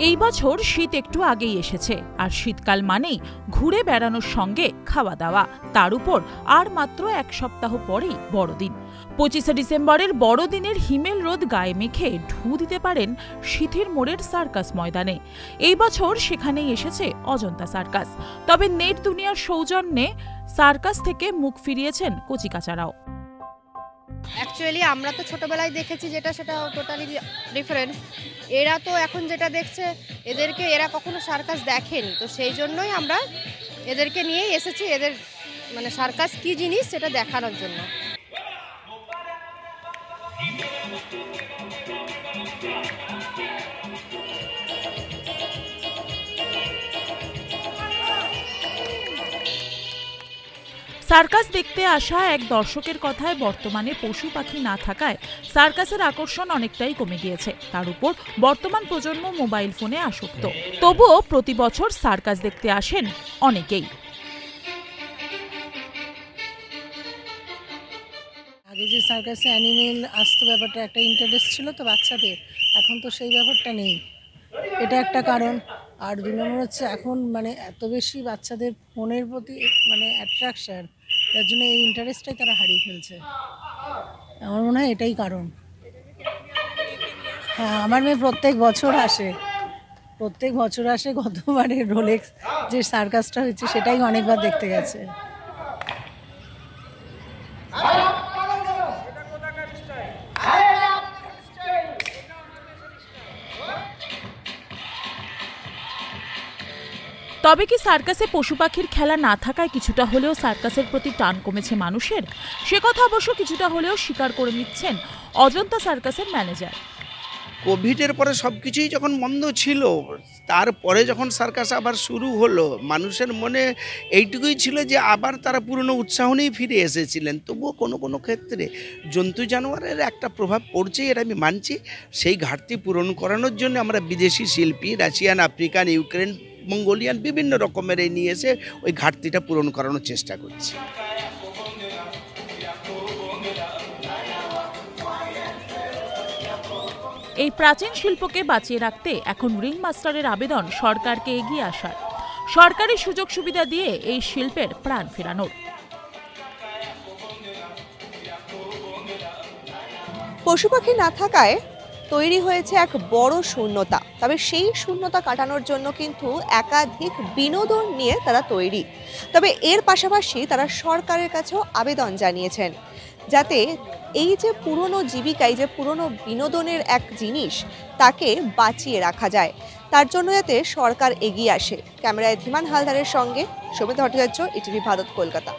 এই বছর শীত একটু আগেই এসেছে, আর শীতকাল মানেই ঘুরে বেড়ানোর সঙ্গে খাওয়া দাওয়া। তার উপর আর মাত্র এক সপ্তাহ পরেই বড়দিন। 25শে ডিসেম্বরের বড়দিনের হিমেল রোদ গায়ে মেখে ঢু দিতে পারেন সিথির মোড়ের সার্কাস ময়দানে। এই বছর সেখানেই এসেছে অজন্তা সার্কাস। তবে নেট দুনিয়ার সৌজন্যে সার্কাস থেকে মুখ ফিরিয়েছেন কচিকাচারাও। অ্যাকচুয়ালি আমরা তো ছোটবেলায় দেখেছি যেটা, সেটা টোটালি ডিফারেন্ট। এরা তো এখন যেটা দেখছে, এরা কখনো সার্কাস দেখেনি, তো সেই জন্যই আমরা এদেরকে নিয়েই এসেছি, এদের মানে সার্কাস কি জিনিস সেটা দেখানোর জন্য। সার্কাস দেখতে আসা এক দর্শকের কথায় বর্তমানে পশু পাখি না থাকায় সার্কাসের আকর্ষণ অনেকটাই কমে গিয়েছে। তার উপর বর্তমান প্রজন্ম মোবাইল ফোনে আসক্ত। তবুও প্রতি বছর সার্কাস দেখতে আসেন অনেকেই। আগে যে সার্কাসে অ্যানিমেল আসতো, ব্যাপারটা একটা ইন্টারেস্ট ছিল তো বাচ্চাদের, এখন তো সেই ব্যাপারটা নেই। এটা একটা কারণ। আর 2 নম্বর হচ্ছে এখন মানে এত বেশি বাচ্চাদের ফোনের প্রতি মানে অ্যাট্রাকশন, তার জন্য এই ইন্টারেস্টটাই তারা হারিয়ে ফেলছে। আমার মনে হয় এটাই কারণ। হ্যাঁ, আমার মেয়ে প্রত্যেক বছর আসে। গতবারে রোলেক্স যে সার্কাসটা হয়েছে সেটাই অনেকবার দেখতে গেছে। তবে কি সার্কাসে পশু পাখির খেলা না থাকায় কিছুটা হলেও সার্কাসের প্রতি টান কমেছে মানুষের? সে কথা অবশ্য কিছুটা হলেও স্বীকার করে নিচ্ছেন অজন্তা সার্কাসের ম্যানেজার। কোভিডের পরে সব কিছুই যখন বন্ধ ছিল, তারপরে যখন সার্কাস আবার শুরু হলো, মানুষের মনে এইটুকুই ছিল যে আবার তারা পুরনো উৎসাহ নিয়ে ফিরে এসেছিলেন। তবুও কোনো কোনো ক্ষেত্রে জন্তু জানোয়ারের একটা প্রভাব পড়ছে, এটা আমি মানছি। সেই ঘাটতি পূরণ করানোর জন্য আমরা বিদেশি শিল্পী, রাশিয়ান, আফ্রিকান, ইউক্রেন, মঙ্গোলিয়ান বিভিন্ন রকমের নিয়ে এসে ওই ঘাটতিটা পূরণ করানোর চেষ্টা করছি। এই প্রাচীন শিল্পকে বাঁচিয়ে রাখতে এখন রিং মাস্টারের আবেদন সরকারকে এগিয়ে আসার, সরকারি সুযোগ সুবিধা দিয়ে এই শিল্পের প্রাণ ফেরানোর। পশু পাখি না থাকায় তৈরি হয়েছে এক বড় শূন্যতা। তবে সেই শূন্যতা কাটানোর জন্য কিন্তু একাধিক বিনোদন নিয়ে তারা তৈরি। তবে এর পাশাপাশি তারা সরকারের কাছেও আবেদন জানিয়েছেন যাতে এই যে পুরনো জীবিকা, এই যে পুরনো বিনোদনের এক জিনিস, তাকে বাঁচিয়ে রাখা যায়। তার জন্য যাতে সরকার এগিয়ে আসে। ক্যামেরায় ধীমান হালদারের সঙ্গে সৌমিতা ভট্টাচার্য, ইটিভি ভারত, কলকাতা।